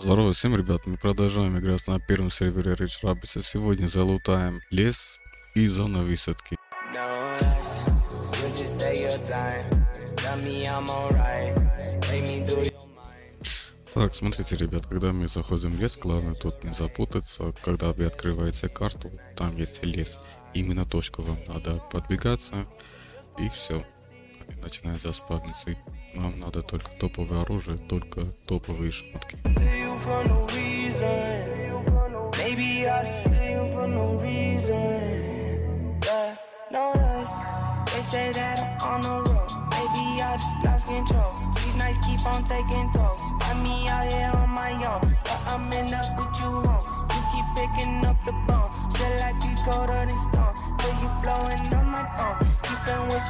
Здорово всем, ребят, мы продолжаем играть на первом сервере Rich Rabbits. Сегодня залутаем лес и зона высадки. Так, смотрите, ребят, когда мы заходим в лес, главное тут не запутаться. Когда вы открываете карту, там есть лес. Именно точку вам надо подвигаться, и все. Начинает заспавниться. Нам надо только топовое оружие, только топовые шмотки.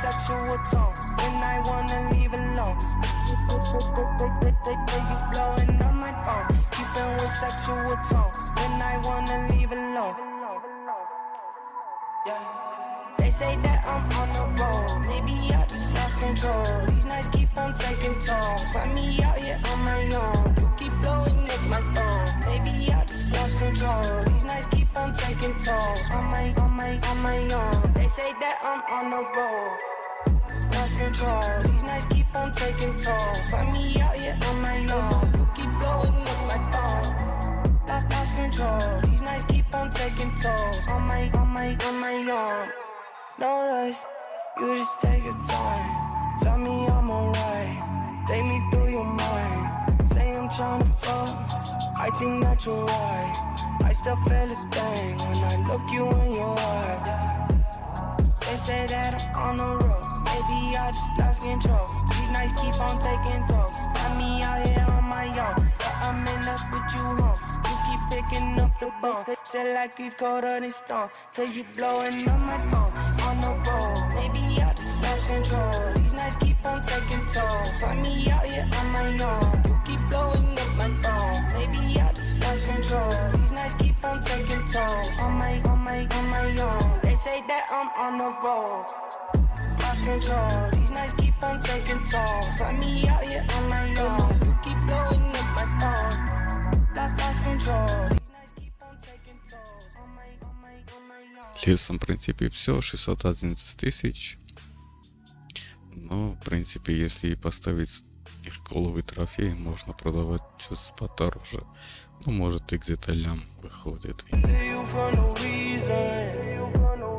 Sexual tone when I wanna leave alone. You blowing on my phone, keeping with sexual tone when I wanna leave alone. Yeah. They say that I'm on the road, maybe I just lost control. These nights keep on taking tolls, find me out here on my own. You keep blowing up my phone, maybe I just lost control. These nights keep on taking tolls on my own. They say that I'm on the road. Lost control. These nights keep on taking tolls. Find me out here on my own. You keep blowing up my phone. Lost control. These nights keep on taking tolls. On my own. No rush. You just take your time. Tell me I'm alright. Take me through your mind. Say I'm trying to fuck. I think that you're right. I still feel a thing when I look you in your eye. They say that I'm on the road. Maybe I just lost control. These nights keep on taking tolls. Find me out here on my own. But I'm in love with you home. You keep picking up the bone. Say like we've caught on this stone. Till you blowing on my phone. On the road. Maybe I just lost control. These nights keep on taking tolls. Find me out here on my own. You keep blowing up my phone. Maybe I just lost control. These nights keep on taking tolls. On my own. They say that I'm on the road. Lost control. These nights keep on taking tolls. Find me out here on my own. You keep blowing up my phone. Lost control. These nights keep on taking tolls. On my own. Лесом, в принципе, все, 611 тысяч. Но, в принципе, если поставить их головы трофеи, можно продавать чуть подороже. Ну, может, и где-то лям выходит.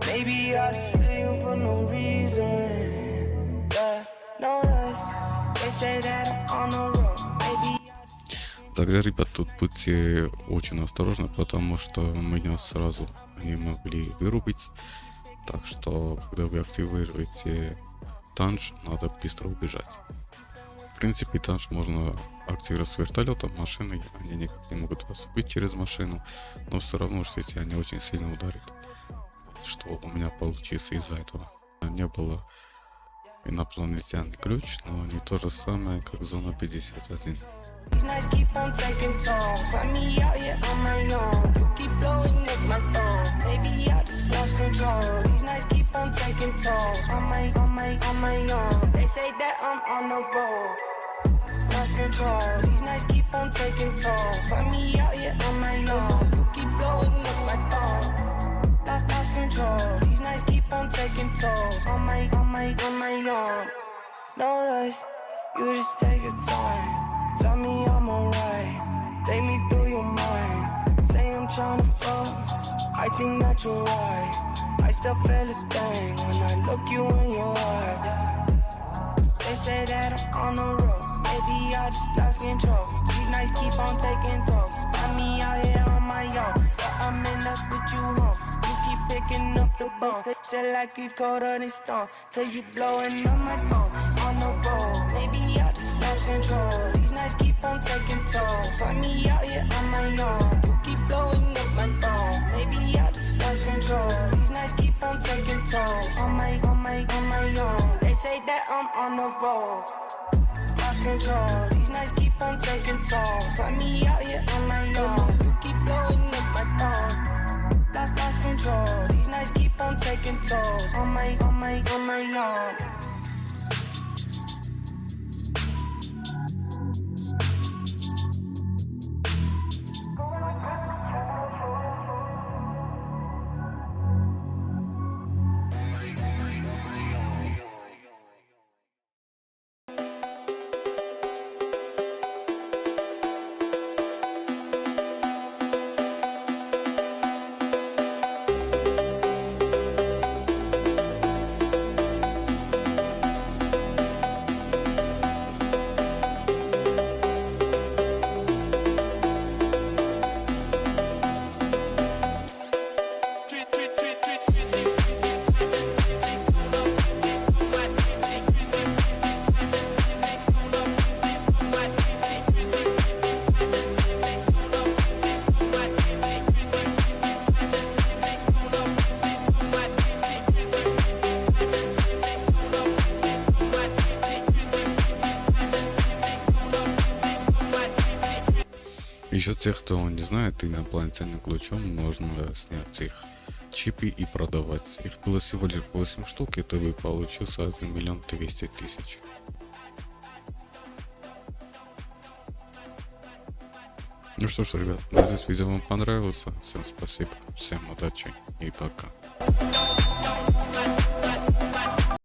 Maybe I just feel you for no reason. Yeah, no rush. They say that I'm on the road. Maybe I just... Тогда, ребят, тут будьте очень осторожны, потому что меня сразу не могли вырубить. Так что, когда вы активируете танч, надо быстро убежать. В принципе, танч можно активировать с вертолета, машины, они никак не могут вас убить через машину, но все равно, что если они очень сильно ударят. Что у меня получилось из-за этого. Не было инопланетянный ключ, но не то же самое, как зона 51. These nights keep on taking tolls. Find me out here on my own. You keep blowing up my phone. Maybe I just lost control. These nights keep on taking tolls. On my own. They say that I'm on the road. Lost control. These nights keep on taking tolls. Find me out here on my own. You keep blowing up my phone. Lost control. These nights keep on taking tolls. On my own. No rush. You just take your time. Tell me I'm alright. Take me through your mind. Say I'm trying to fuck. I think that you're right. I still feel a thing when I look you in your eye. They say that I'm on the road. Maybe I just lost control. These nights keep on taking tolls. Find me out here on my own. But I'm in love with you home. You keep picking up the bone. Say like we've caught on this stone. Till you blowing on my phone. On the road. Maybe I just lost control. These nights keep on taking tolls. Find me out here on my own. You keep blowing up my phone. Maybe I just lost control. These nights keep on taking tolls. On my own. They say that I'm on the road. Lost control. These nights keep on taking tolls. Find me out here on my own. You keep blowing up my phone. Lost control. These nights keep on taking tolls. On my own. Еще тех, кто не знает, инопланетянным ключом можно снять их чипы и продавать. Их было всего лишь 8 штук, и то бы получился 1 200 000. Ну что ж, ребят, надеюсь, видео вам понравилось. Всем спасибо, всем удачи и пока.